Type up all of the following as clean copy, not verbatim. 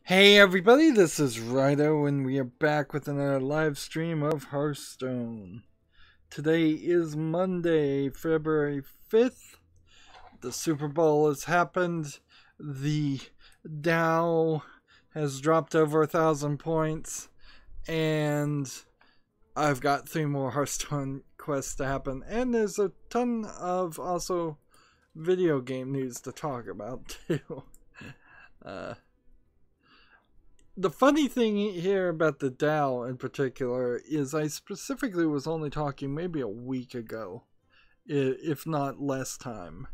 Hey everybody, this is Rydo and we are back with another live stream of Hearthstone. Today is Monday, February 5th. The Super Bowl has happened. The Dow has dropped over 1,000 points. And I've got 3 more Hearthstone quests to happen. And there's a ton of also video game news to talk about too. The funny thing here about the Dow in particular is I specifically was only talking maybe a week ago, if not less time,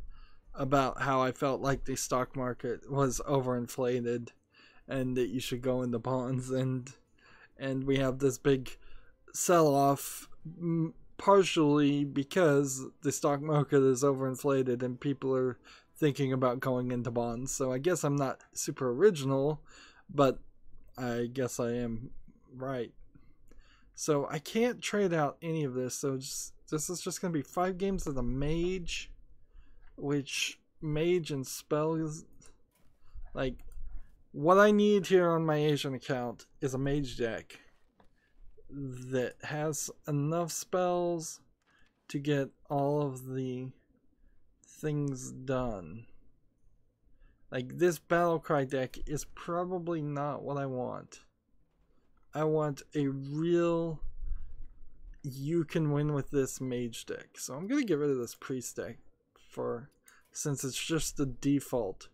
about how I felt like the stock market was overinflated and that you should go into bonds, and we have this big sell-off partially because the stock market is overinflated and people are thinking about going into bonds. So I guess I'm not super original, but I guess I am right. So I can't trade out any of this. So this is just going to be 5 games of the Mage. Which Mage and Spell is... like, what I need here on my Asian account is a Mage deck that has enough spells to get all of the things done. Like, this Battlecry deck is probably not what I want. I want a real you can win with this Mage deck. So I'm going to get rid of this Priest deck since it's just the default.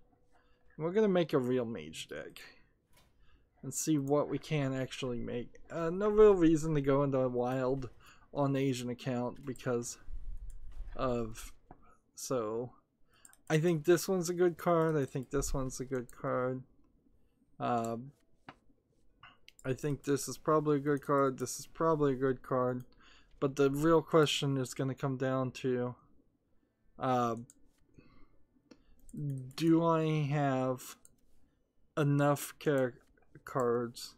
And we're going to make a real Mage deck and see what we can actually make. No real reason to go into Wild on the Asian account because of... so... I think this one's a good card. I think this one's a good card. I think this is probably a good card. This is probably a good card. But the real question is going to come down to... do I have enough cards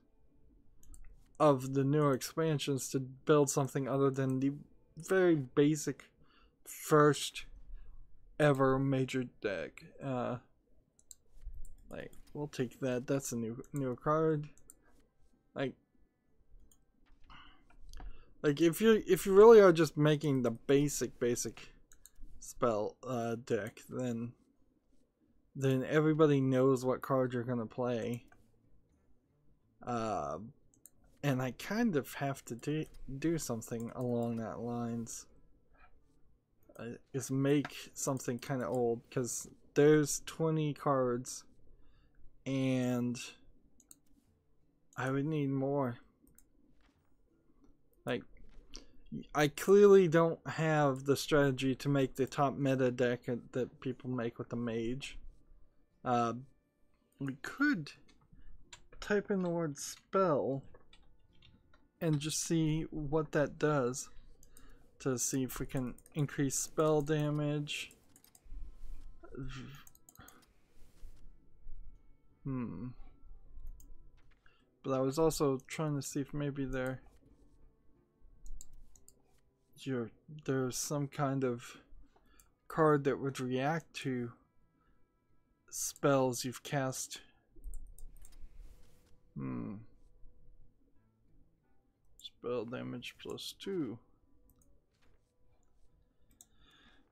of the newer expansions to build something other than the very basic first ever major deck? Like, we'll take that. That's a newer card. Like if you really are just making the basic spell deck, then everybody knows what card you're gonna play. And I kind of have to do something along that lines. Is make something kind of old, because there's 20 cards and I would need more. Like, I clearly don't have the strategy to make the top meta deck that people make with the Mage. We could type in the word spell and just see what that does, to see if we can increase spell damage. But I was also trying to see if maybe there's some kind of card that would react to spells you've cast. Spell damage +2.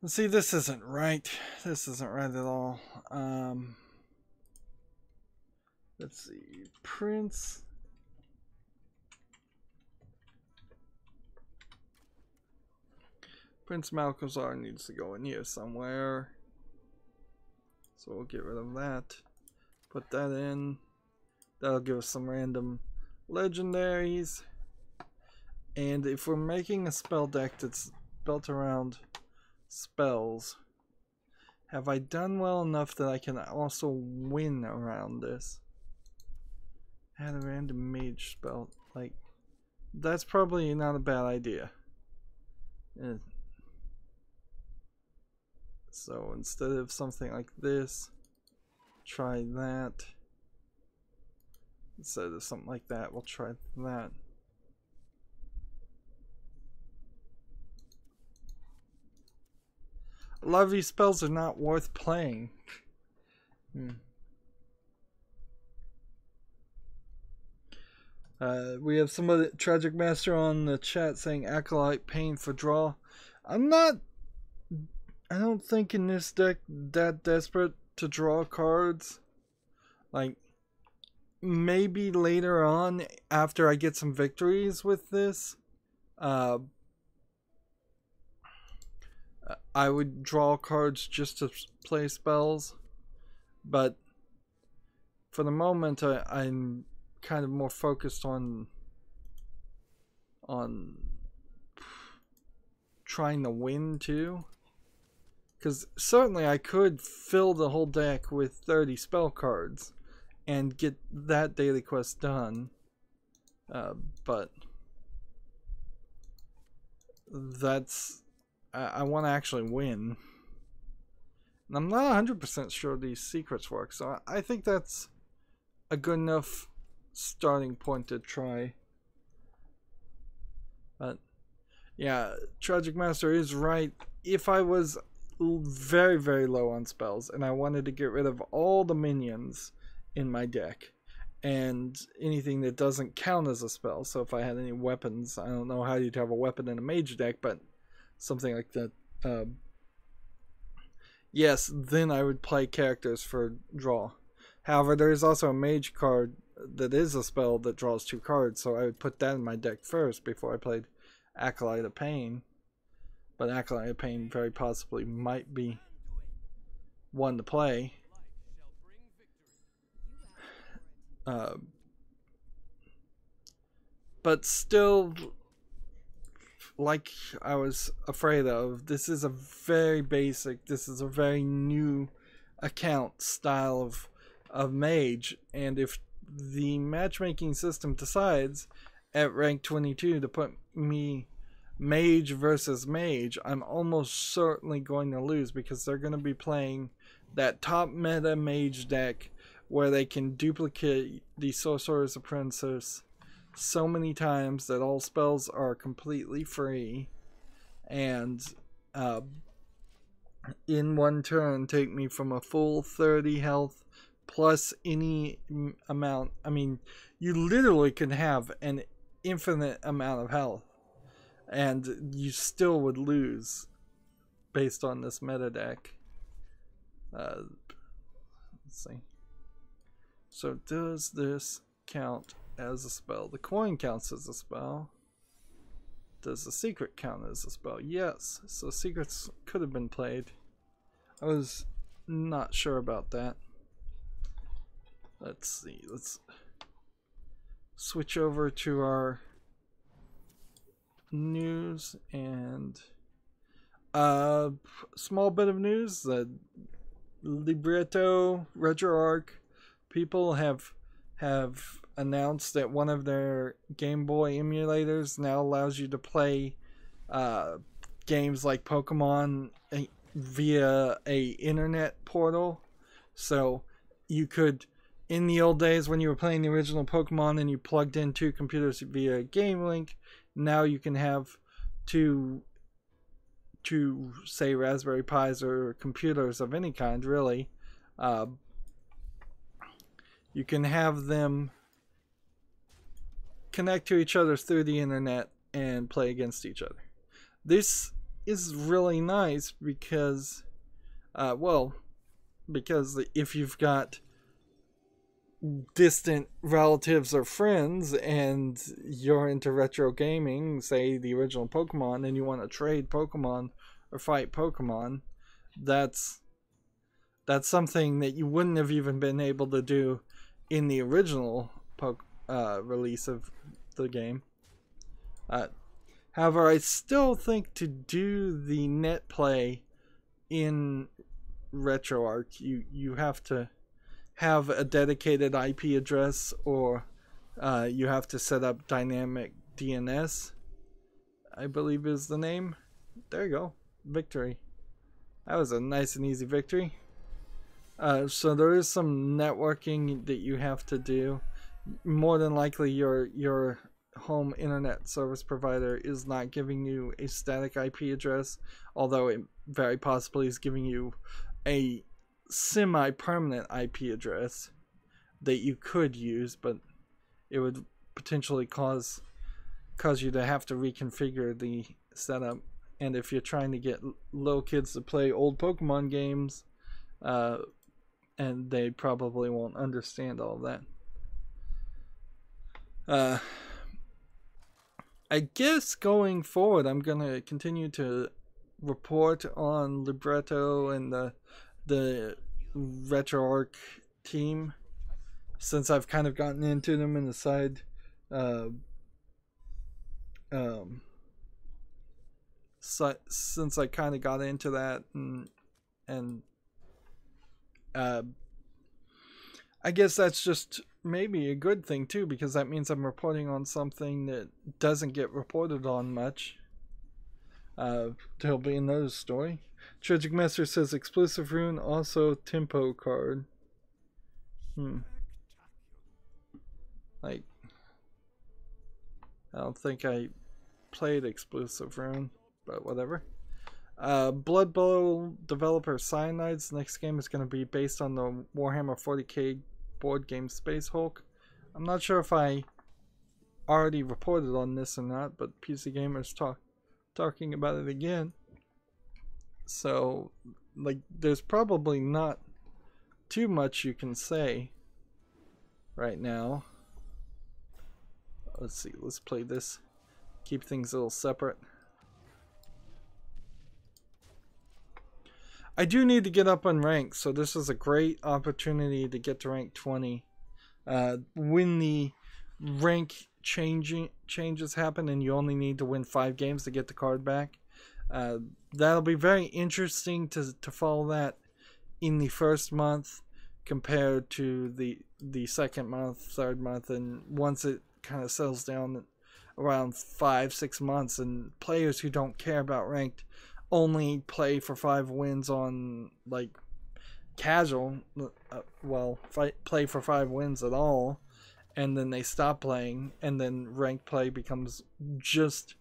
See, this isn't right. This isn't right at all. Let's see. Prince. Prince Malchazar needs to go in here somewhere. So we'll get rid of that. Put that in. That'll give us some random legendaries. And if we're making a spell deck that's built around spells, have I done well enough that I can also win around this? Add a random mage spell. Like, that's probably not a bad idea. So instead of something like this, try that. Instead of something like that, we'll try that. A lot of these spells are not worth playing. We have somebody, Tragic Master, on the chat saying Acolyte Pain for draw. I don't think in this deck that desperate to draw cards. Like, maybe later on after I get some victories with this, I would draw cards just to play spells. But for the moment, I'm kind of more focused on trying to win too. Because certainly I could fill the whole deck with 30 spell cards and get that daily quest done. But that's... I want to actually win. And I'm not 100% sure these secrets work, so I think that's a good enough starting point to try. But yeah, Tragic Master is right. If I was very, very low on spells and I wanted to get rid of all the minions in my deck and anything that doesn't count as a spell, so if I had any weapons, I don't know how you'd have a weapon in a mage deck, but something like that, yes, then I would play characters for draw. However, there is also a mage card that is a spell that draws 2 cards, so I would put that in my deck first before I played Acolyte of Pain. But Acolyte of Pain very possibly might be one to play. But still, like I was afraid of, this is a very basic, this is a very new account style of mage, and if the matchmaking system decides at rank 22 to put me mage versus mage, I'm almost certainly going to lose, because they're going to be playing that top meta mage deck where they can duplicate the Sorcerer's Apprentice so many times that all spells are completely free, and in one turn take me from a full 30 health plus any amount. I mean, you literally can have an infinite amount of health and you still would lose based on this meta deck. Let's see. So does this count as a spell? The coin counts as a spell. Does the secret count as a spell? Yes. So secrets could have been played. I was not sure about that. Let's see. Let's switch over to our news, and small bit of news. The Libretto RetroArch people have announced that one of their Game Boy emulators now allows you to play games like Pokemon via a internet portal. So you could, in the old days when you were playing the original Pokemon and you plugged in 2 computers via Game Link, now you can have two say Raspberry Pis or computers of any kind, really. You can have them connect to each other through the internet and play against each other. This is really nice because, because if you've got distant relatives or friends and you're into retro gaming, say the original Pokemon, and you want to trade Pokemon or fight Pokemon, that's something that you wouldn't have even been able to do in the original release of the game. However, I still think to do the net play in RetroArch, you have to have a dedicated IP address, or you have to set up dynamic DNS, I believe is the name. There you go. Victory. That was a nice and easy victory. So there is some networking that you have to do. More than likely your home internet service provider is not giving you a static IP address, although it very possibly is giving you a semi-permanent IP address that you could use, but it would potentially cause you to have to reconfigure the setup. And if you're trying to get little kids to play old Pokemon games, and they probably won't understand all of that. I guess going forward, I'm gonna continue to report on Libretto and the RetroArch team, since I've kind of gotten into them in the side. Since I kind of got into that, and I guess that's just maybe a good thing too, because that means I'm reporting on something that doesn't get reported on much. There'll be another story. Tragic Master says exclusive rune, also tempo card. Like, I don't think I played exclusive rune, but whatever. Blood Bowl developer Cyanide's next game is going to be based on the Warhammer 40k board game Space Hulk. I'm not sure if I already reported on this or not, but PC Gamer's talking about it again. So, like, there's probably not too much you can say right now. Let's see, let's play this. Keep things a little separate. I do need to get up on rank, so this is a great opportunity to get to rank 20. When the rank changes happen and you only need to win 5 games to get the card back, that'll be very interesting to follow that in the first month compared to the second month, third month, and once it kind of settles down around 5-6 months, and players who don't care about ranked only play for 5 wins on, like, casual, play for 5 wins at all, and then they stop playing, and then ranked play becomes just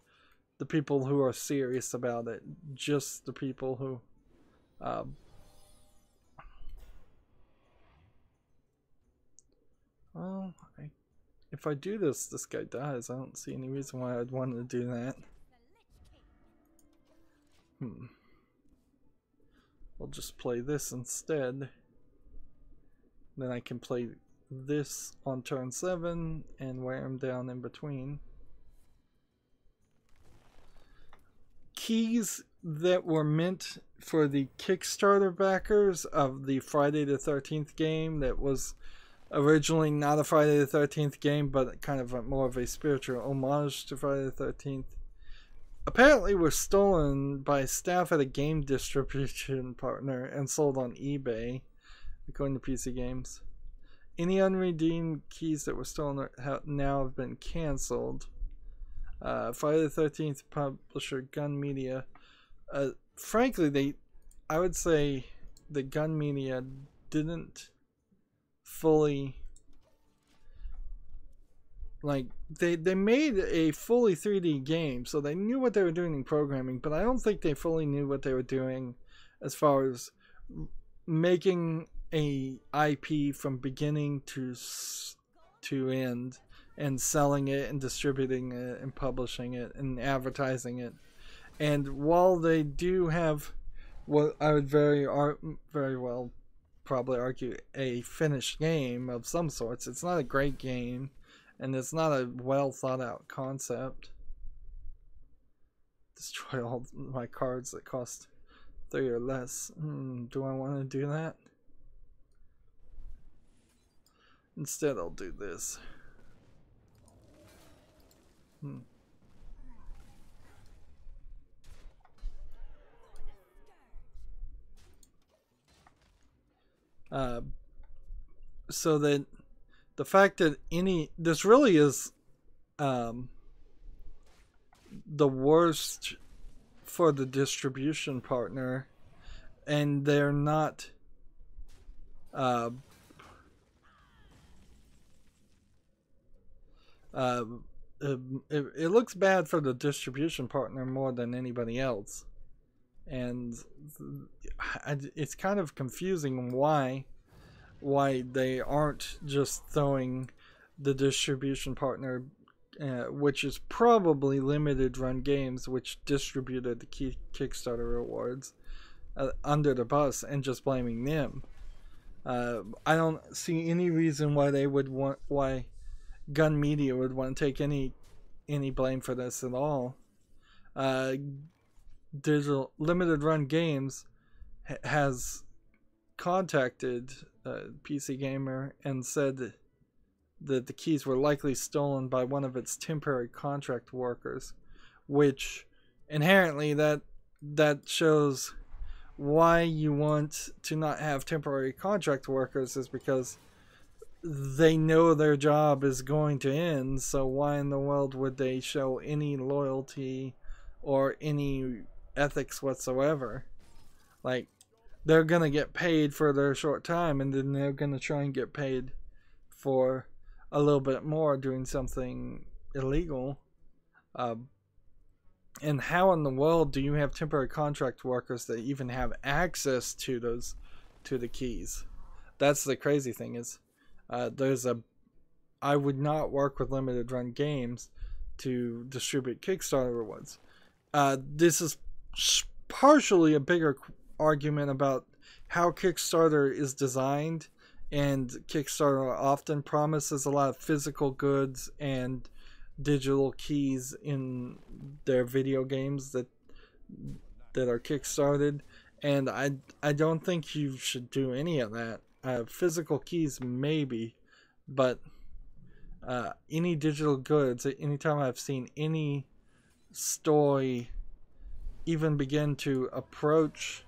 the people who are serious about it, just the people who well, if I do this guy dies. I don't see any reason why I'd want to do that. I'll just play this instead. Then I can play this on turn 7 and wear him down in between. Keys that were meant for the Kickstarter backers of the Friday the 13th game that was originally not a Friday the 13th game, but kind of more of a spiritual homage to Friday the 13th, apparently were stolen by staff at a game distribution partner and sold on eBay, according to PC Games. Any unredeemed keys that were stolen now have been cancelled. Friday the 13th publisher Gun Media. Frankly, I would say the Gun Media didn't fully, like, they made a fully 3D game, so they knew what they were doing in programming, but I don't think they fully knew what they were doing as far as making a IP from beginning to end, and selling it and distributing it and publishing it and advertising it. And while they do have what I would very well probably argue a finished game of some sorts, it's not a great game, and it's not a well thought out concept. Destroy all my cards that cost 3 or less. Do I want to do that? Instead, I'll do this. So that the fact that this really is the worst for the distribution partner, and they're not it looks bad for the distribution partner more than anybody else, and it's kind of confusing why they aren't just throwing the distribution partner, which is probably Limited Run Games, which distributed the Kickstarter rewards, under the bus and just blaming them. I don't see any reason why Gun Media would want to take any blame for this at all. Digital Limited Run Games has contacted PC Gamer and said that the keys were likely stolen by one of its temporary contract workers, which inherently that shows why you want to not have temporary contract workers, is because they know their job is going to end. So why in the world would they show any loyalty or any ethics whatsoever? Like, they're gonna get paid for their short time, and then they're gonna try and get paid for a little bit more doing something illegal. And how in the world do you have temporary contract workers that even have access to the keys? That's the crazy thing, is I would not work with Limited Run Games to distribute Kickstarter rewards. This is partially a bigger argument about how Kickstarter is designed, and Kickstarter often promises a lot of physical goods and digital keys in their video games that are kickstarted, and I don't think you should do any of that. Physical keys maybe, but any digital goods, anytime I've seen any story even begin to approach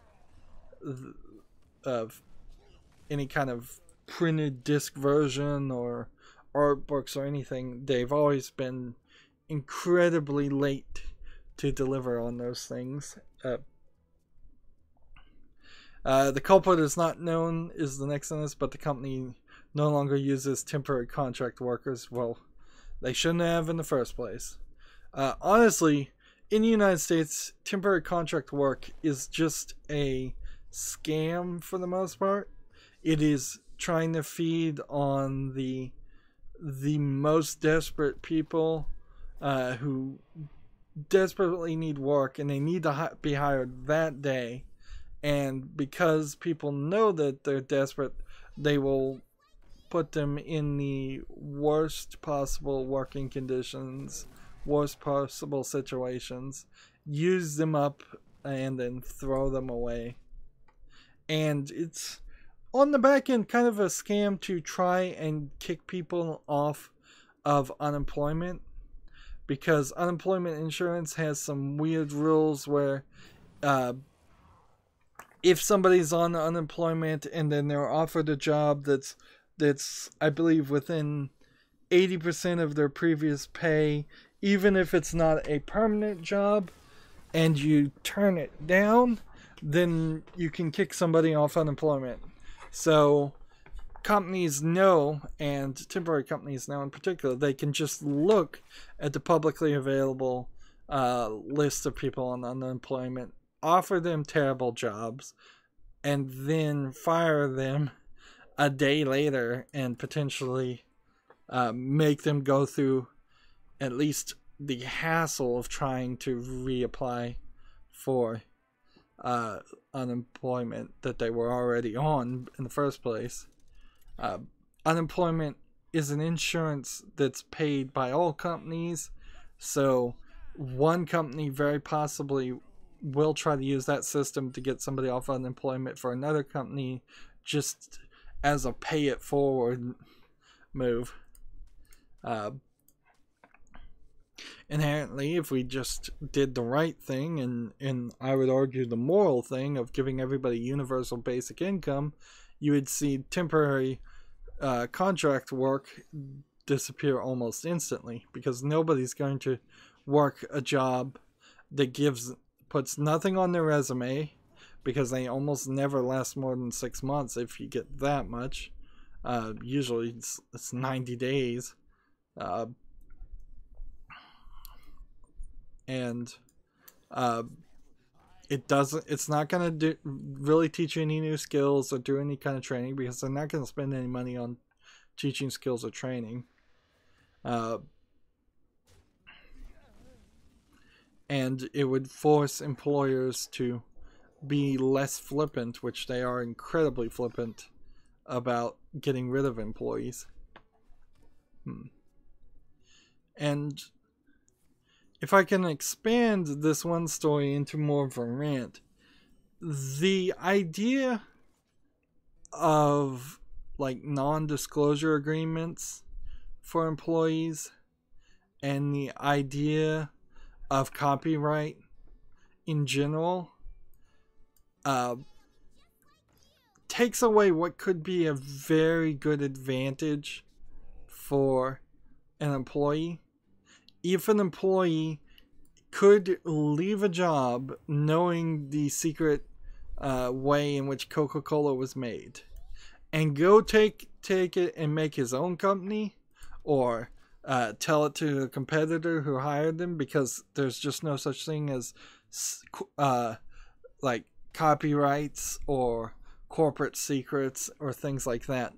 any kind of printed disc version or art books or anything, they've always been incredibly late to deliver on those things. The culprit is not known is the next sentence, but the company no longer uses temporary contract workers. Well, they shouldn't have in the first place. Honestly, in the United States, temporary contract work is just a scam for the most part. It is trying to feed on the most desperate people who desperately need work, and they need to be hired that day. And because people know that they're desperate, they will put them in the worst possible working conditions, worst possible situations, use them up, and then throw them away. And it's on the back end kind of a scam to try and kick people off of unemployment, because unemployment insurance has some weird rules where if somebody's on unemployment and then they're offered a job that's I believe within 80% of their previous pay, even if it's not a permanent job, and you turn it down, then you can kick somebody off unemployment. So companies know, and temporary companies now in particular, they can just look at the publicly available list of people on unemployment, offer them terrible jobs, and then fire them a day later, and potentially make them go through at least the hassle of trying to reapply for unemployment that they were already on in the first place. Unemployment is an insurance that's paid by all companies, so one company very possibly will try to use that system to get somebody off unemployment for another company, just as a pay it forward move. Inherently, if we just did the right thing, and I would argue the moral thing of giving everybody universal basic income, you would see temporary contract work disappear almost instantly, because nobody's going to work a job that puts nothing on their resume, because they almost never last more than 6 months if you get that much. Usually it's 90 days. And it's not going to really teach you any new skills or do any kind of training, because they're not going to spend any money on teaching skills or training. Uh, and it would force employers to be less flippant, which they are incredibly flippant about getting rid of employees. And if I can expand this one story into more of a rant, the idea of like non-disclosure agreements for employees and the idea of copyright in general takes away what could be a very good advantage for an employee. If an employee could leave a job knowing the secret way in which Coca-Cola was made and go take it and make his own company, or tell it to a competitor who hired them, because there's just no such thing as like copyrights or corporate secrets or things like that.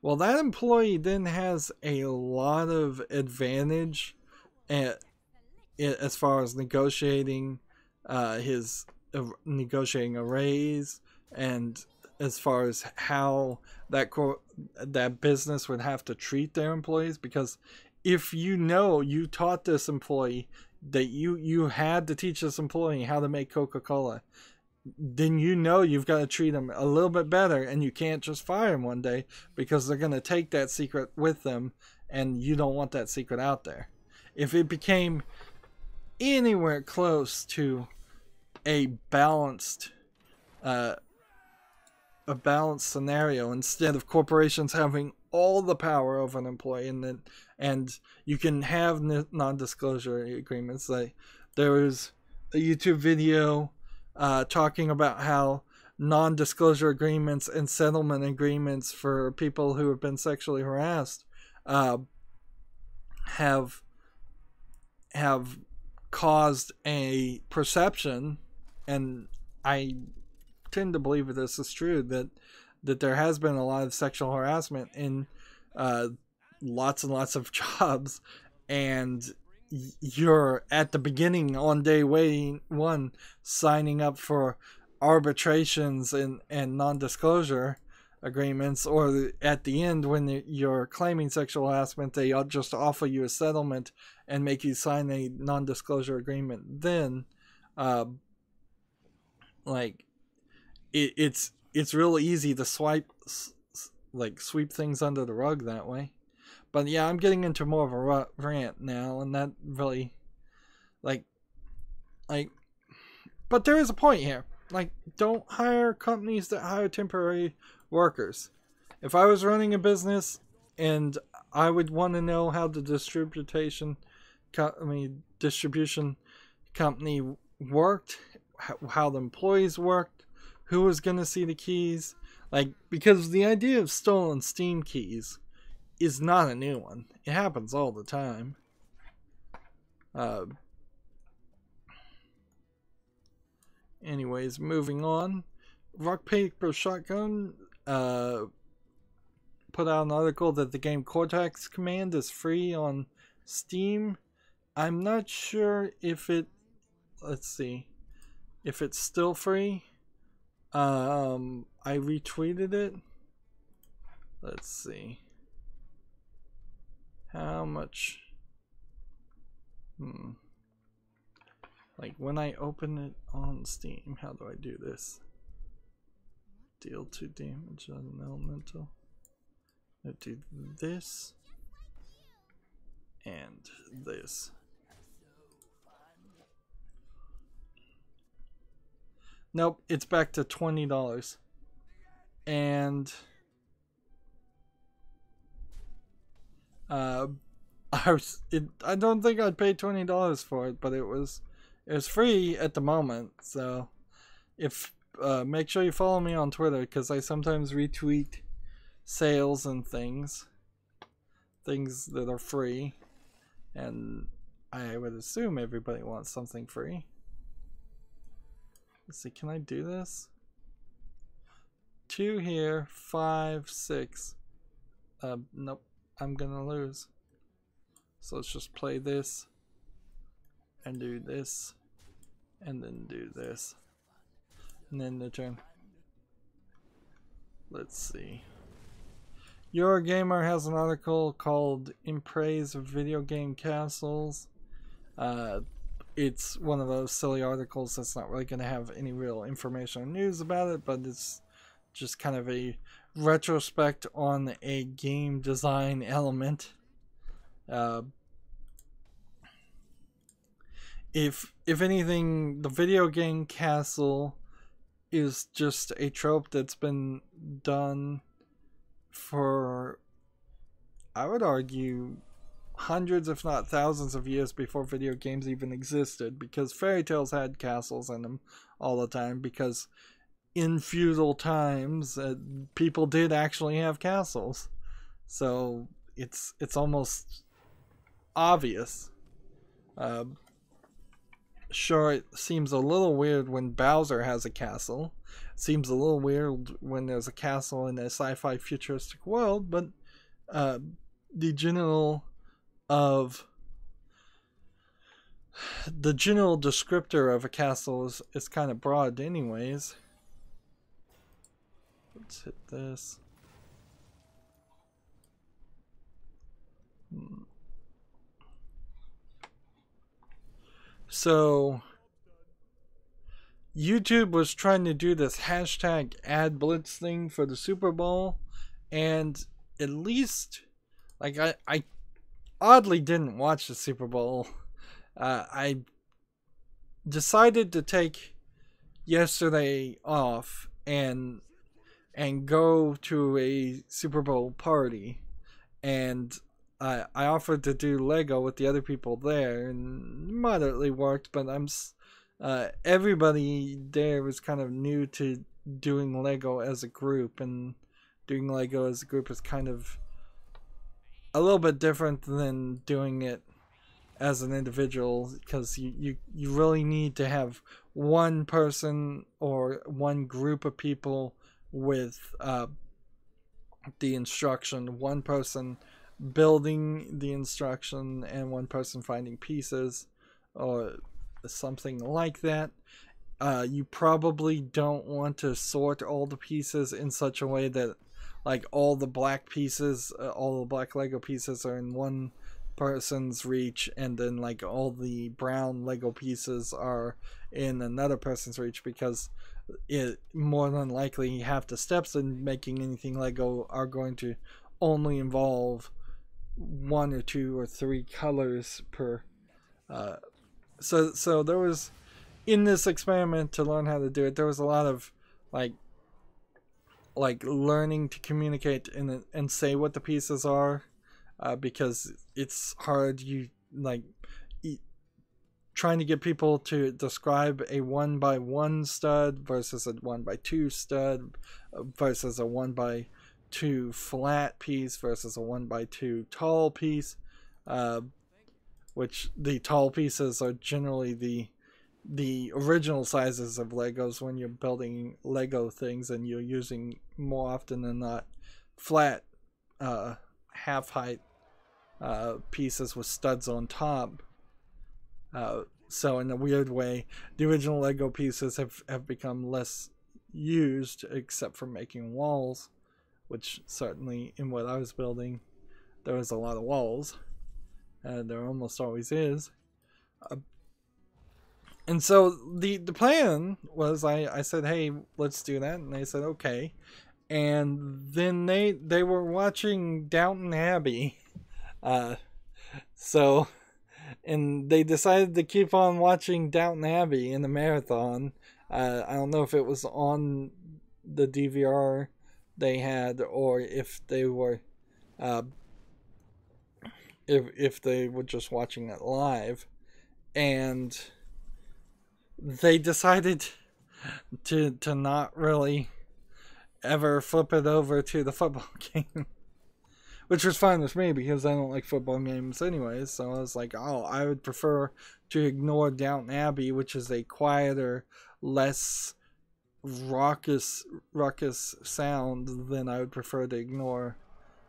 Well, that employee then has a lot of advantage as far as negotiating negotiating a raise, and as far as how that business would have to treat their employees. Because if you taught this employee that you had to teach this employee how to make Coca-Cola, then you've got to treat them a little bit better, and you can't just fire them one day because they're going to take that secret with them, and you don't want that secret out there. If it became anywhere close to a balanced scenario, instead of corporations having all the power over an employee, and you can have non-disclosure agreements. Like, there was a YouTube video talking about how non-disclosure agreements and settlement agreements for people who have been sexually harassed have caused a perception, and I tend to believe that this is true, that there has been a lot of sexual harassment in lots and lots of jobs, and you're at the beginning on day one signing up for arbitrations and non-disclosure agreements, or at the end when you're claiming sexual harassment, they just offer you a settlement and make you sign a non-disclosure agreement. Then like it's real easy to sweep things under the rug that way. But yeah, I'm getting into more of a rant now, and that really like but there is a point here. Like, don't hire companies that hire temporary workers. If I was running a business and I would want to know how the distribution company worked, how the employees worked, who was going to see the keys, like, because the idea of stolen Steam keys is not a new one. It happens all the time. Anyways, moving on. Rock Paper Shotgun put out an article that the game Cortex Command is free on Steam. I'm not sure if it... Let's see. If it's still free. I retweeted it. Let's see. How much... Like, when I open it on Steam, how do I do this? Deal 2 damage on an elemental. I do this. And this. Nope, it's back to $20. And... I don't think I'd pay $20 for it, but it was free at the moment. So if make sure you follow me on Twitter, because I sometimes retweet sales and things that are free, and I would assume everybody wants something free. Let's see, can I do this? 2 here, 5, 6. Nope, I'm gonna lose. So let's just play this and do this and then do this and then the turn. Let's see. Eurogamer has an article called "In Praise of Video Game Castles." It's one of those silly articles that's not really going to have any real information or news about it, but it's just kind of a retrospect on a game design element. If anything, the video game castle is just a trope that's been done for, I would argue, hundreds if not thousands of years before video games even existed, because fairy tales had castles in them all the time, because in feudal times people did actually have castles, so it's almost obvious. Sure, it seems a little weird when Bowser has a castle. It seems a little weird when there's a castle in a sci-fi futuristic world, but the general descriptor of a castle is kind of broad anyways. Let's hit this. So YouTube was trying to do this hashtag ad blitz thing for the Super Bowl, and at least, like, I oddly didn't watch the Super Bowl. I decided to take yesterday off and go to a Super Bowl party, and I offered to do Lego with the other people there, and moderately worked, but everybody there was kind of new to doing Lego as a group, and doing Lego as a group is kind of a little bit different than doing it as an individual, because you really need to have one person or one group of people with the instruction, one person building the instruction and one person finding pieces or something like that. You probably don't want to sort all the pieces in such a way that, like, all the black pieces, all the black Lego pieces are in one person's reach, and then like all the brown Lego pieces are in another person's reach, because it more than likely half the steps in making anything Lego are going to only involve one or two or three colors per so there was, in this experiment to learn how to do it, there was a lot of like learning to communicate and say what the pieces are, because it's hard. Trying to get people to describe a 1x1 stud versus a 1x2 stud versus a 1x2 flat piece versus a 1x2 tall piece, which the tall pieces are generally the original sizes of Legos when you're building Lego things, and you're using more often than not flat half height pieces with studs on top. So in a weird way, the original Lego pieces have become less used, except for making walls, which certainly in what I was building there was a lot of walls, and there almost always is. And so the plan was, I said, hey, let's do that, and they said okay. And then they were watching Downton Abbey, and they decided to keep on watching Downton Abbey in the marathon. I don't know if it was on the DVR they had, or if they were if they were just watching it live. And they decided to not really ever flip it over to the football game, which was fine with me because I don't like football games anyways. So I was like, oh, I would prefer to ignore Downton Abbey, which is a quieter, less ruckus sound, than I would prefer to ignore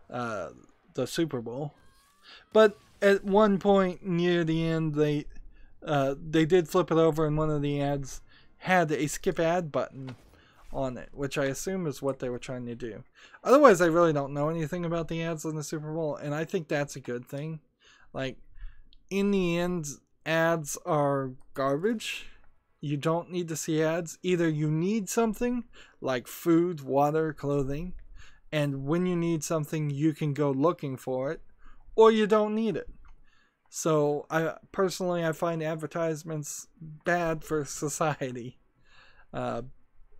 the Super Bowl. But at one point near the end, they did flip it over, and one of the ads had a skip ad button on it, which I assume is what they were trying to do. Otherwise, I really don't know anything about the ads in the Super Bowl, and I think that's a good thing. Like, in the end, ads are garbage. You don't need to see ads. Either you need something like food, water, clothing, and when you need something, you can go looking for it, or you don't need it. So I find advertisements bad for society.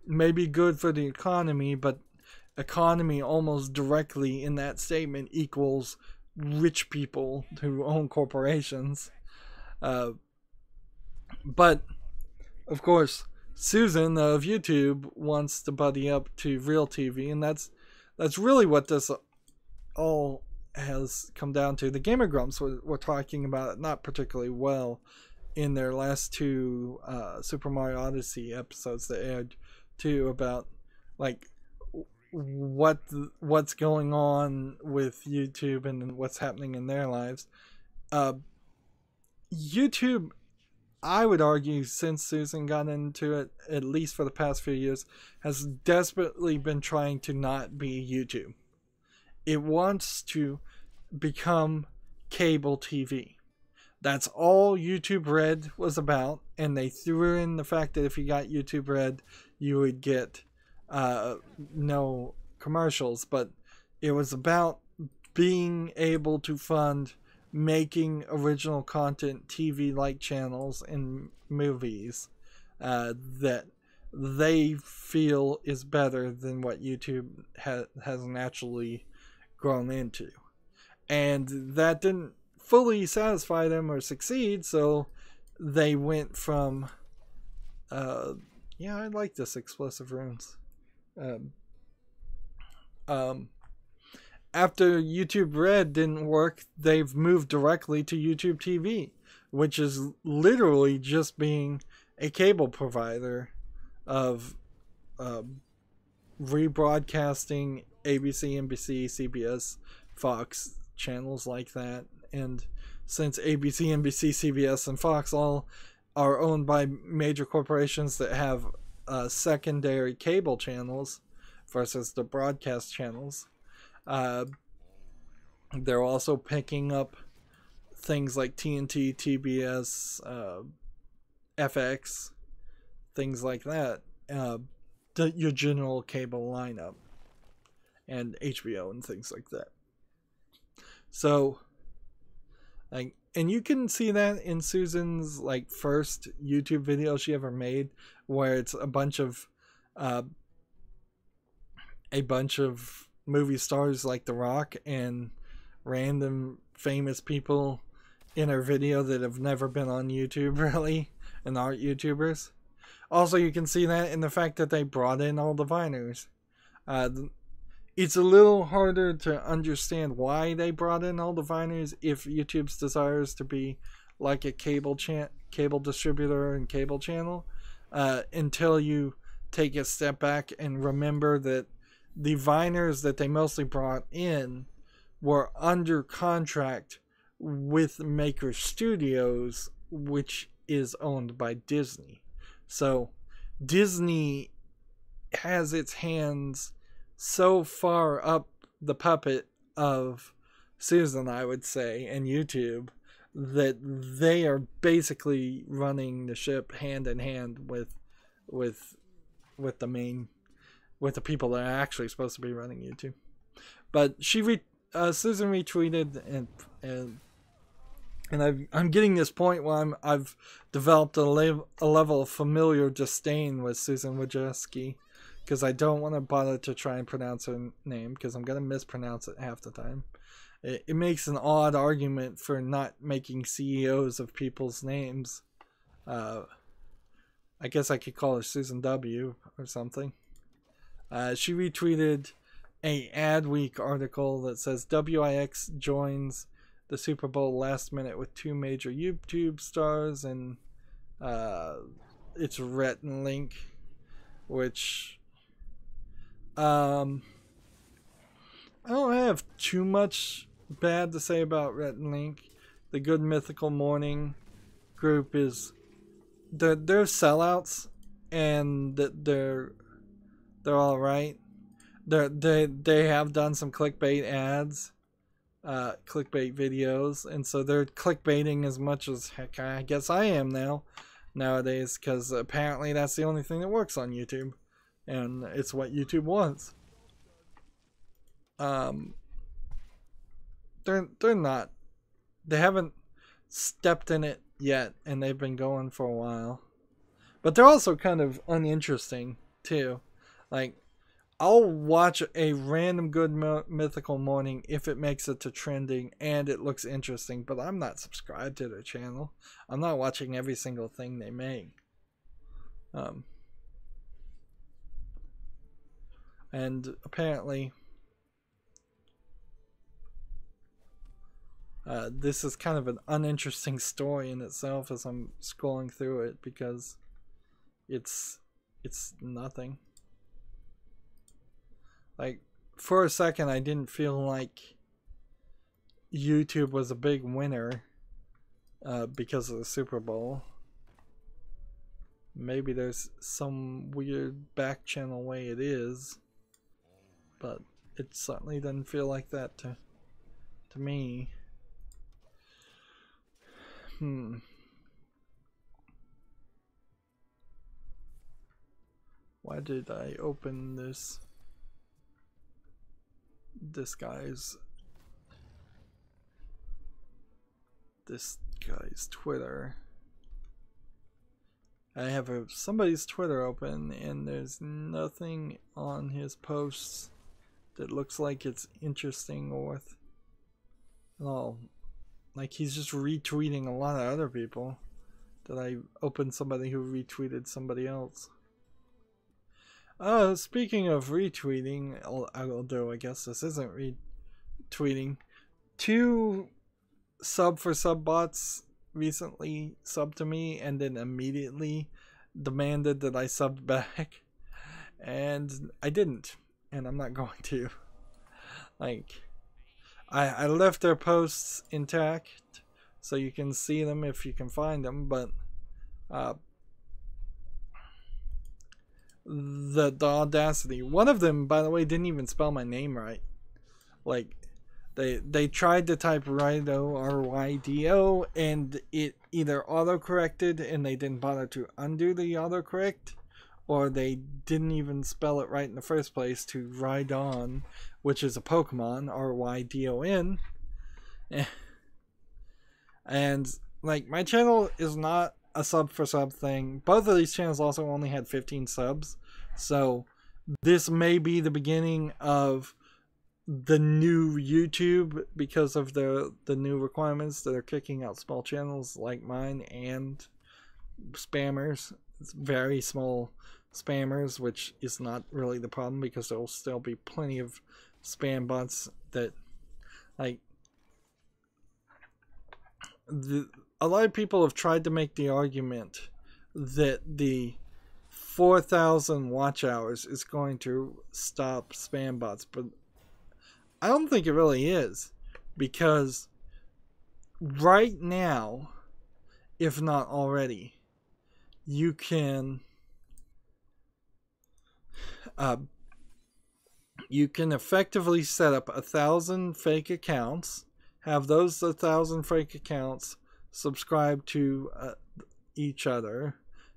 Maybe good for the economy, but economy almost directly in that statement equals rich people who own corporations. But of course, Susan of YouTube wants to buddy up to real TV, and that's really what this all has come down to. The Gamer Grumps were talking about it not particularly well in their last two Super Mario Odyssey episodes that aired too, about like what's going on with YouTube and what's happening in their lives. YouTube, I would argue, since Susan got into it, at least for the past few years, has desperately been trying to not be YouTube. It wants to become cable TV. That's all YouTube Red was about, and they threw in the fact that if you got YouTube Red, you would get no commercials, but it was about being able to fund making original content, TV-like channels and movies that they feel is better than what YouTube has naturally grown into. And that didn't fully satisfy them or succeed, so they went from yeah, I like this explosive runes. After YouTube Red didn't work, they've moved directly to YouTube TV, which is literally just being a cable provider of rebroadcasting ABC, NBC, CBS, Fox channels like that. And since ABC, NBC, CBS, and Fox all are owned by major corporations that have secondary cable channels versus the broadcast channels, they're also picking up things like TNT, TBS, FX, things like that. Your general cable lineup, and HBO and things like that. So, like, and you can see that in Susan's like first YouTube video she ever made, where it's a bunch of movie stars like The Rock and random famous people in her video that have never been on YouTube really and aren't YouTubers. Also, you can see that in the fact that they brought in all the Viners. It's a little harder to understand why they brought in all the Viners if YouTube's desire is to be like a cable distributor and cable channel, until you take a step back and remember that the Viners that they mostly brought in were under contract with Maker Studios, which is owned by Disney. So Disney has its hands so far up the puppet of Susan, I would say, and YouTube, that they are basically running the ship hand in hand with the people that are actually supposed to be running YouTube. But Susan retweeted, and I'm getting this point where I've developed a level of familiar disdain with Susan Wojcicki, because I don't want to bother to try and pronounce her name, because I'm going to mispronounce it half the time. It makes an odd argument for not making CEOs of people's names. I guess I could call her Susan W. or something. She retweeted a Adweek article that says WIX joins the Super Bowl last minute with two major YouTube stars, and it's Rhett and Link, which I don't have too much bad to say about Rhett and Link. the Good Mythical Morning group is they're sellouts, and they're all right. They have done some clickbait ads, clickbait videos, and so they're clickbaiting as much as heck I guess I am nowadays, because apparently that's the only thing that works on YouTube, and it's what YouTube wants. They're not, they haven't stepped in it yet, and they've been going for a while, but they're also kind of uninteresting too. Like, I'll watch a random Good Mythical Morning if it makes it to trending and it looks interesting, but I'm not subscribed to their channel. I'm not watching every single thing they make. And apparently this is kind of an uninteresting story in itself as I'm scrolling through it, because it's nothing. Like, for a second I didn't feel like YouTube was a big winner because of the Super Bowl. Maybe there's some weird back channel way it is, but it certainly doesn't feel like that to me. Why did I open this guy's Twitter? I have somebody's Twitter open, and there's nothing on his posts that looks like it's interesting or worth at all. Like, he's just retweeting a lot of other people. That I opened somebody who retweeted somebody else. Speaking of retweeting, although I guess this isn't retweeting, 2 sub for sub bots recently subbed to me and then immediately demanded that I subbed back, and I didn't, and I'm not going to. Like, I left their posts intact so you can see them if you can find them, but the audacity. One of them, by the way, didn't even spell my name right. Like, they tried to type Rydo, R-Y-D-O, and it either auto-corrected and they didn't bother to undo the autocorrect, or they didn't even spell it right in the first place to Rhydon, which is a Pokemon, R-Y-D-O-N. And, like, my channel is not a sub for sub thing. Both of these channels also only had 15 subs, so this may be the beginning of the new YouTube, because of the new requirements that are kicking out small channels like mine and spammers. It's very small spammers, which is not really the problem, because there will still be plenty of spam bots that, like, a lot of people have tried to make the argument that the 4,000 watch hours is going to stop spam bots, but I don't think it really is, because right now, if not already, you can effectively set up 1,000 fake accounts, have those 1,000 fake accounts subscribe to each other,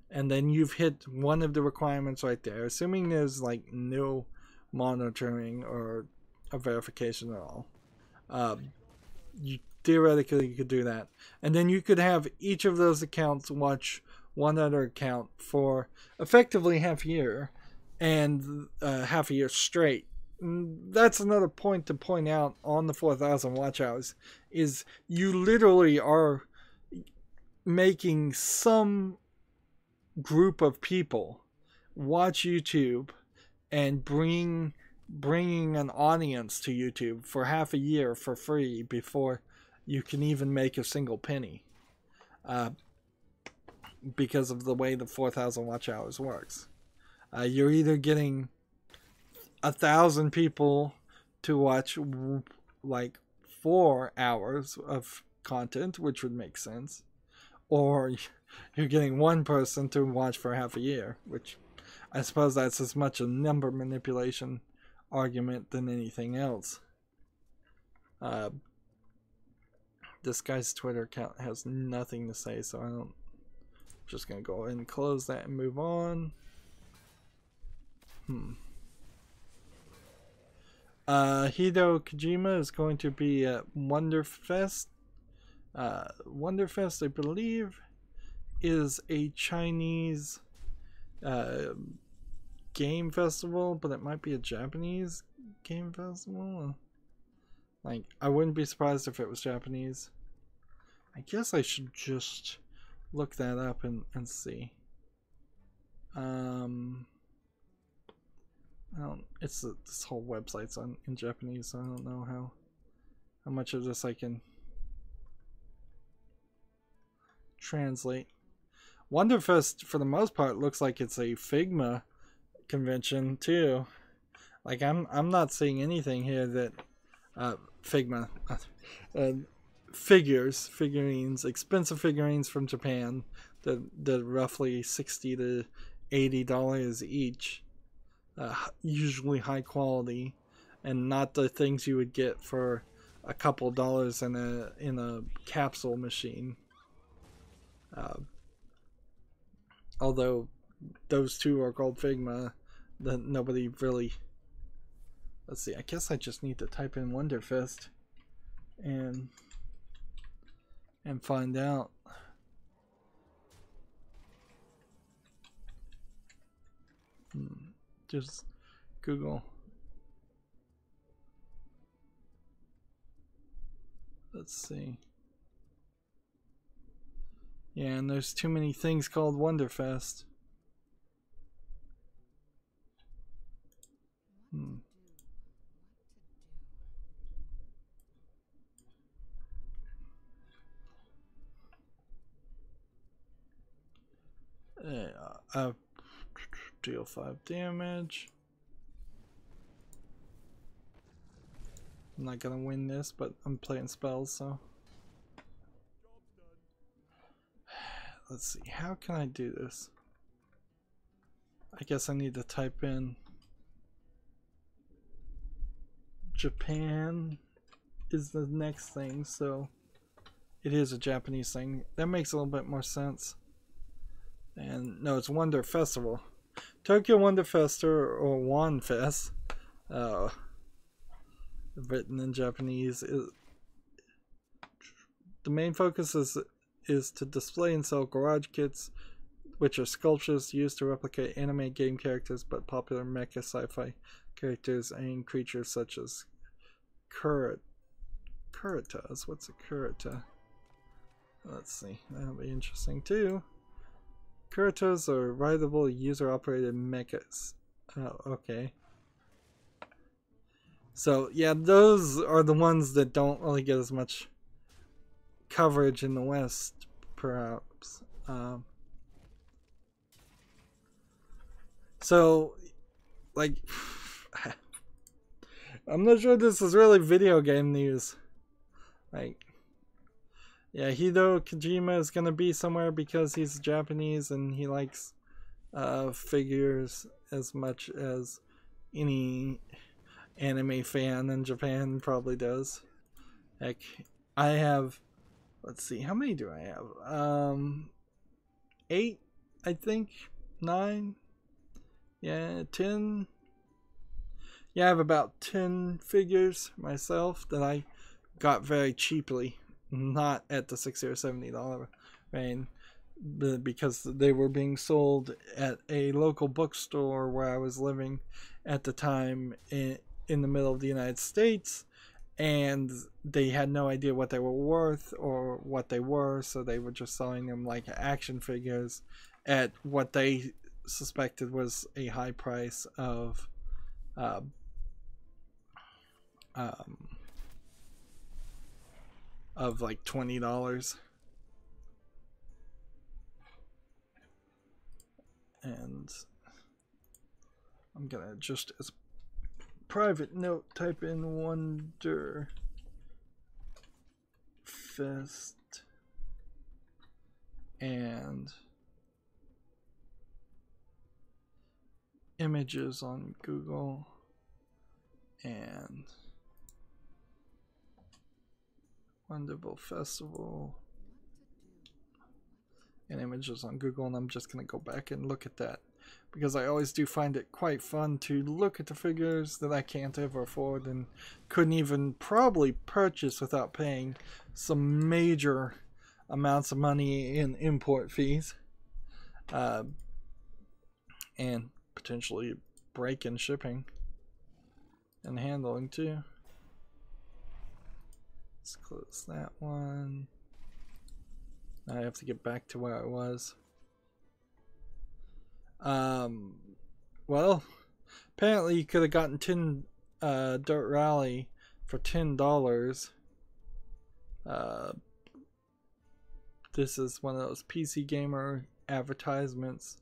and then you've hit one of the requirements right there, assuming there's like no monitoring or a verification at all. You theoretically could do that, and then you could have each of those accounts watch one other account for effectively half a year, and half a year straight. That's another point to point out on the 4,000 watch hours, is you literally are making some group of people watch YouTube and bringing an audience to YouTube for half a year for free before you can even make a single penny, because of the way the 4,000 watch hours works. You're either getting 1,000 people to watch like 4 hours of content, which would make sense, or you're getting one person to watch for half a year, which I suppose that's as much a number manipulation argument than anything else. This guy's Twitter account has nothing to say, so I'm just gonna go ahead and close that and move on. Hideo Kojima is going to be at Wonderfest. Wonderfest, I believe, is a Chinese game festival, but it might be a Japanese game festival. Like, I wouldn't be surprised if it was Japanese. I guess I should just look that up and see. This whole website's in Japanese, so I don't know how much of this I can translate. Wonderfest, for the most part, looks like it's a Figma convention too. Like, I'm not seeing anything here that Figma figurines, expensive figurines from Japan that roughly $60 to $80 each, usually high quality, and not the things you would get for a couple dollars in a capsule machine. Although those two are called Figma, that nobody really. Let's see, I guess I just need to type in Wonderfest and find out. Just Google. Let's see. Yeah, and there's too many things called Wonderfest. Deal 5 damage. I'm not gonna win this, but I'm playing spells, so. Let's see, how can I do this? I guess I need to type in Japan is the next thing, so it is a Japanese thing. That makes a little bit more sense. And no, it's Wonder Festival. Tokyo Wonder Fest or Wanfest, written in Japanese. The main focus is to display and sell garage kits, which are sculptures used to replicate anime game characters, but popular mecha sci-fi characters and creatures such as Kuritas. What's a Kurita? Let's see, that'll be interesting too. Kuritas are rideable user-operated mechas. Oh, okay. So yeah, those are the ones that don't really get as much coverage in the West, perhaps. So, like, I'm not sure this is really video game news. Like, yeah, Hideo Kojima is gonna be somewhere because he's Japanese and he likes figures as much as any anime fan in Japan probably does. Heck, I have, let's see, how many do I have? 8, I think, 9, yeah, 10. Yeah, I have about 10 figures myself that I got very cheaply, not at the $60 or $70 range, but because they were being sold at a local bookstore where I was living at the time in the middle of the United States, and they had no idea what they were worth or what they were, so they were just selling them like action figures at what they suspected was a high price of like $20. And I'm gonna just, as private note, type in Wonder Fist and images on Google and Wonderful Festival and images on Google, and I'm just going to go back and look at that because I always do find it quite fun to look at the figures that I can't ever afford and couldn't even probably purchase without paying some major amounts of money in import fees and potentially break in shipping and handling too. Let's close that one. Now I have to get back to where I was. Well, apparently you could have gotten 10 Dirt Rally for $10. This is one of those PC Gamer advertisements,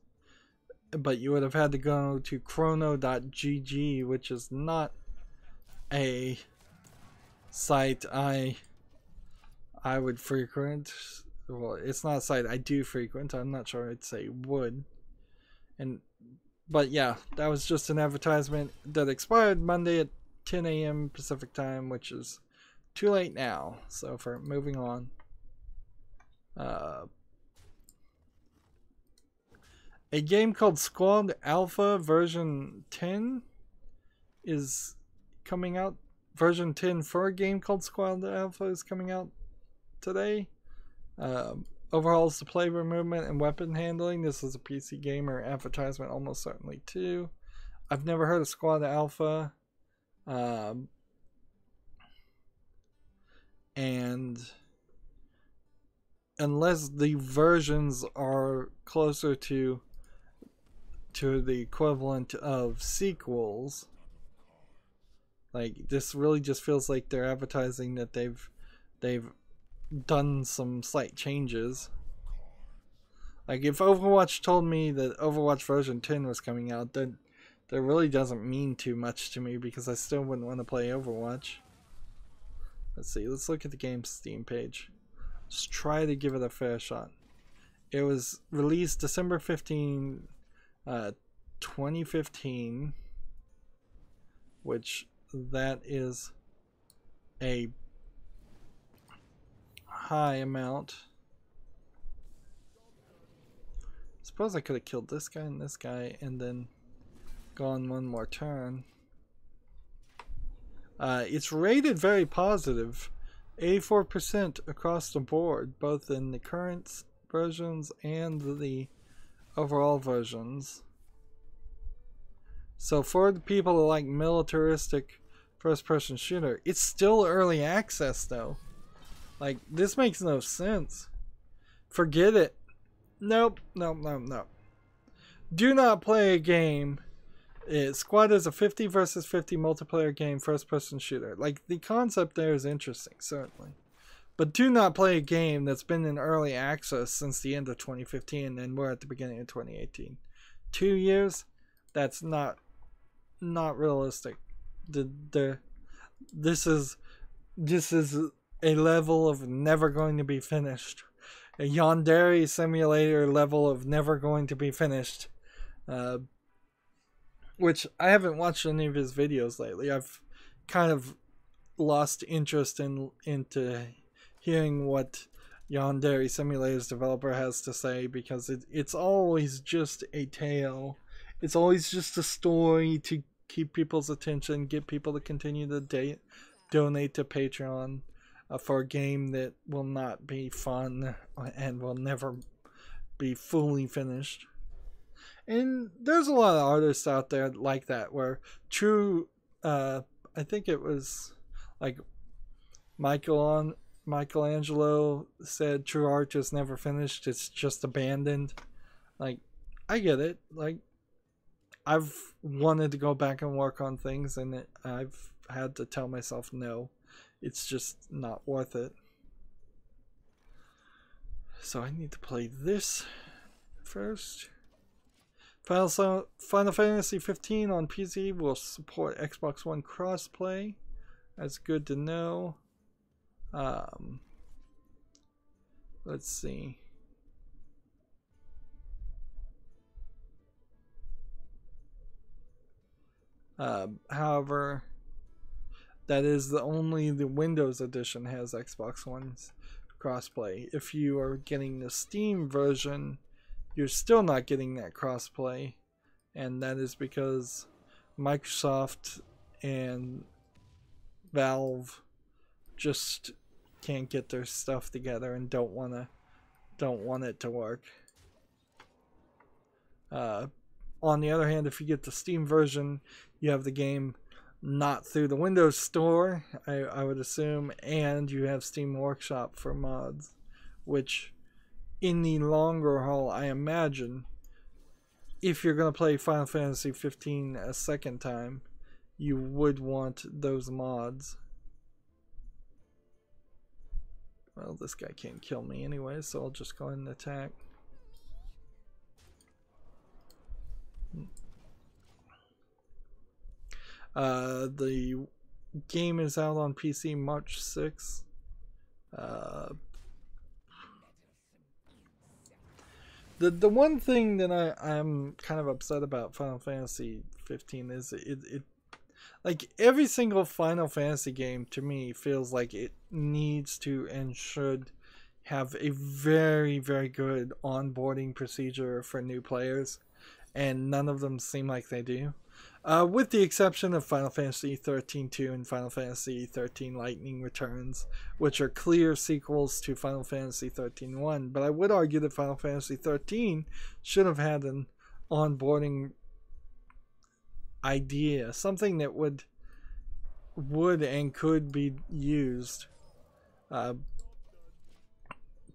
but you would have had to go to chrono.gg, which is not a site I would frequent. Well, it's not a site I do frequent. I'm not sure I'd say would. But yeah, that was just an advertisement that expired Monday at 10 a.m. Pacific time, which is too late now. So for moving on. A game called Squad Alpha version 10 is coming out. Version 10 for a game called Squad Alpha is coming out today. Overhauls the flavor movement and weapon handling. This is a PC Gamer advertisement, almost certainly too. I've never heard of Squad Alpha. And unless the versions are closer to the equivalent of sequels, like this really just feels like they're advertising that they've done some slight changes. Like if Overwatch told me that Overwatch version 10 was coming out, then that really doesn't mean too much to me because I still wouldn't want to play Overwatch. Let's see, let's look at the game's Steam page. Let's try to give it a fair shot. It was released December 15, 2015, which that is a high amount. Suppose I could have killed this guy and then gone one more turn. It's rated very positive, 84% across the board, both in the current versions and the overall versions. So for the people that like militaristic first-person shooter, it's still early access though. Like, this makes no sense. Forget it. Nope. Do not play a game. Squad is a 50 versus 50 multiplayer game, first-person shooter. Like, the concept there is interesting, certainly. But do not play a game that's been in early access since the end of 2015, and we're at the beginning of 2018. 2 years? That's not realistic. This is a level of never going to be finished. A Yandere simulator level of never going to be finished. Which I haven't watched any of his videos lately. I've kind of lost interest into hearing what Yandere Simulator's developer has to say because it's always just a tale. It's always just a story to keep people's attention, get people to continue to donate to Patreon. For a game that will not be fun and will never be fully finished. And there's a lot of artists out there like that, where true, I think it was like Michelangelo said, true art is never finished, it's just abandoned. Like, I get it. Like, I've wanted to go back and work on things, and I've had to tell myself no. It's just not worth it. So I need to play this first. Final Fantasy 15 on PC will support Xbox One crossplay. That's good to know. Let's see. However, that is only the Windows edition has Xbox One's crossplay. If you are getting the Steam version, you're still not getting that crossplay, and that is because Microsoft and Valve just can't get their stuff together and don't want it to work. On the other hand, if you get the Steam version, you have the game not through the Windows Store, I would assume, and you have Steam Workshop for mods, which in the longer haul, I imagine, if you're going to play Final Fantasy 15 a second time, you would want those mods. Well, this guy can't kill me anyway, so I'll just go ahead and attack. The game is out on PC March 6th. The one thing that I'm kind of upset about Final Fantasy 15 is it like every single Final Fantasy game to me feels like it needs to and should have a very, very good onboarding procedure for new players, and none of them seem like they do. With the exception of Final Fantasy 13-2 and Final Fantasy 13 Lightning Returns, which are clear sequels to Final Fantasy 13-1. But I would argue that Final Fantasy 13 should have had an onboarding idea, something that would and could be used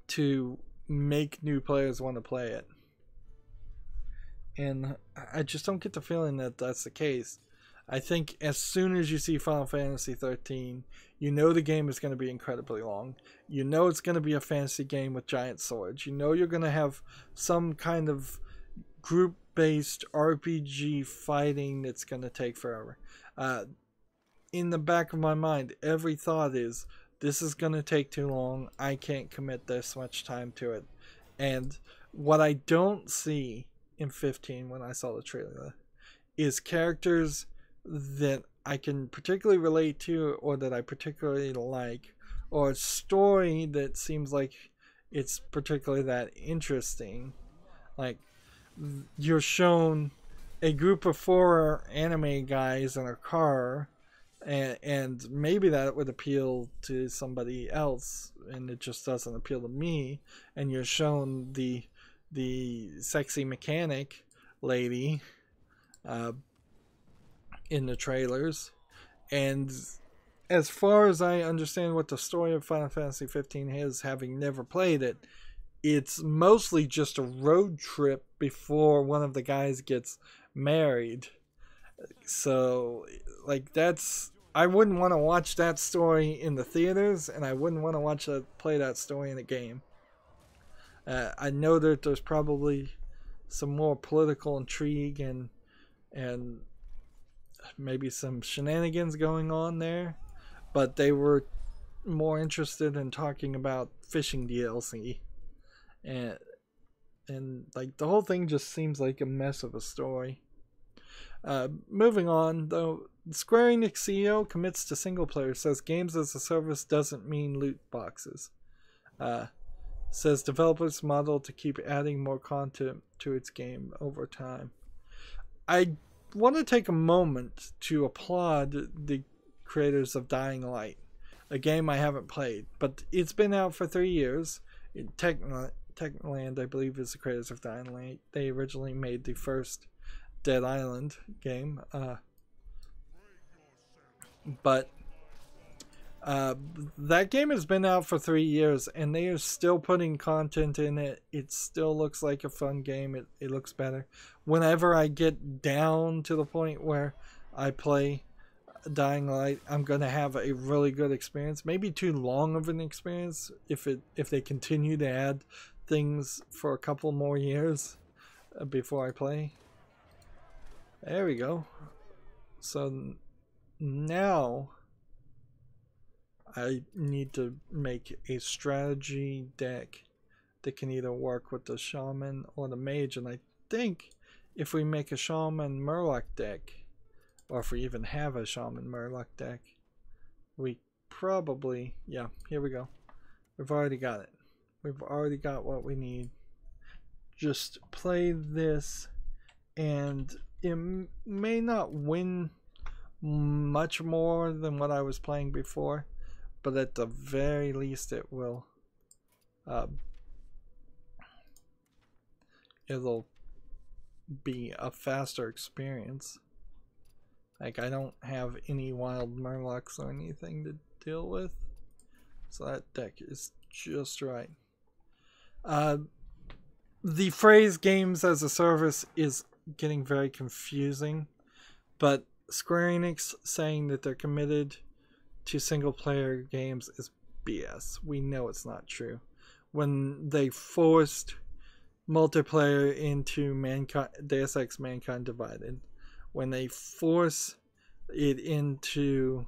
to make new players want to play it. And I just don't get the feeling that that's the case. I think as soon as you see Final Fantasy 13, you know the game is going to be incredibly long. You know it's going to be a fantasy game with giant swords. You know you're going to have some kind of group-based RPG fighting that's going to take forever. In the back of my mind, every thought is, this is going to take too long. I can't commit this much time to it. And what I don't see in 15 when I saw the trailer is characters that I can particularly relate to or that I particularly like, or a story that seems like it's particularly that interesting. Like, you're shown a group of 4 anime guys in a car, and maybe that would appeal to somebody else, and it just doesn't appeal to me. And you're shown the sexy mechanic lady in the trailers, and as far as I understand what the story of Final Fantasy 15 is, having never played it, it's mostly just a road trip before one of the guys gets married. So like, I wouldn't want to watch that story in the theaters, and I wouldn't want to play that story in a game. I know that there's probably some more political intrigue and maybe some shenanigans going on there, but they were more interested in talking about fishing DLC, and like the whole thing just seems like a mess of a story. Moving on, though, Square Enix CEO commits to single player, says games as a service doesn't mean loot boxes. Says developers model to keep adding more content to its game over time. I want to take a moment to applaud the creators of Dying Light, a game I haven't played, but it's been out for 3 years. Techland, I believe, is the creators of Dying Light. They originally made the first Dead Island game, but that game has been out for 3 years, and they are still putting content in it. It still looks like a fun game. It looks better. Whenever I get down to the point where I play Dying Light, I'm gonna have a really good experience. Maybe too long of an experience if they continue to add things for a couple more years before I play. There we go. So now I need to make a strategy deck that can either work with the Shaman or the Mage. And I think if we make a Shaman Murloc deck, or if we even have a Shaman Murloc deck, we probably, yeah, here we go. We've already got it. We've already got what we need. Just play this, and it may not win much more than what I was playing before, but at the very least it will it'll be a faster experience. Like, I don't have any wild Murlocs or anything to deal with, so that deck is just right. The phrase games as a service is getting very confusing, but Square Enix saying that they're committed to single player games is BS. We know it's not true. When they forced multiplayer into Deus Ex Mankind Divided, when they force it into,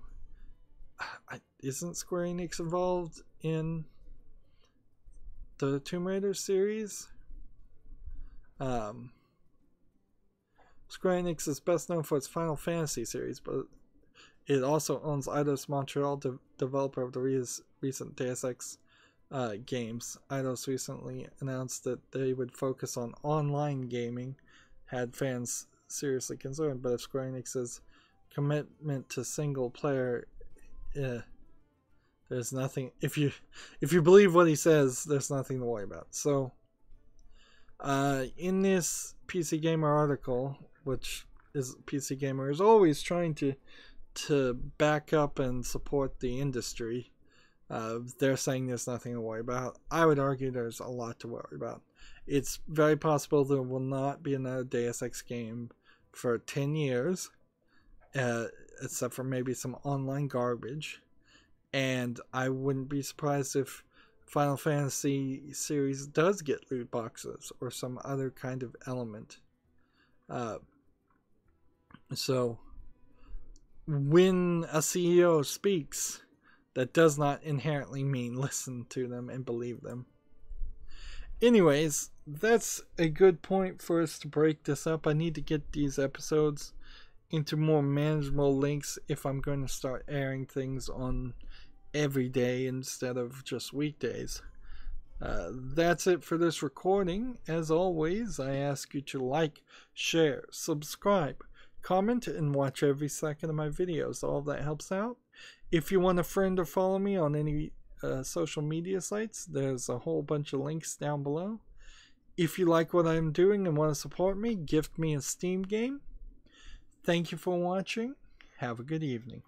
isn't Square Enix involved in the Tomb Raider series? Square Enix is best known for its Final Fantasy series, but it also owns Eidos Montreal, developer of the recent Deus Ex games. Eidos recently announced that they would focus on online gaming, had fans seriously concerned. But if Square Enix's commitment to single player, there's nothing. If you believe what he says, there's nothing to worry about. So, in this PC Gamer article, which is PC Gamer is always trying to back up and support the industry, they're saying there's nothing to worry about. I would argue there's a lot to worry about. It's very possible there will not be another Deus Ex game for 10 years, except for maybe some online garbage. And I wouldn't be surprised if Final Fantasy series does get loot boxes or some other kind of element. So when a CEO speaks, that does not inherently mean listen to them and believe them. Anyways, that's a good point for us to break this up. I need to get these episodes into more manageable lengths if I'm going to start airing things on every day instead of just weekdays. That's it for this recording. As always, I ask you to like, share, subscribe, comment, and watch every second of my videos. All of that helps out. If you want a friend or follow me on any social media sites, there's a whole bunch of links down below. If you like what I'm doing and want to support me, gift me a Steam game. Thank you for watching. Have a good evening.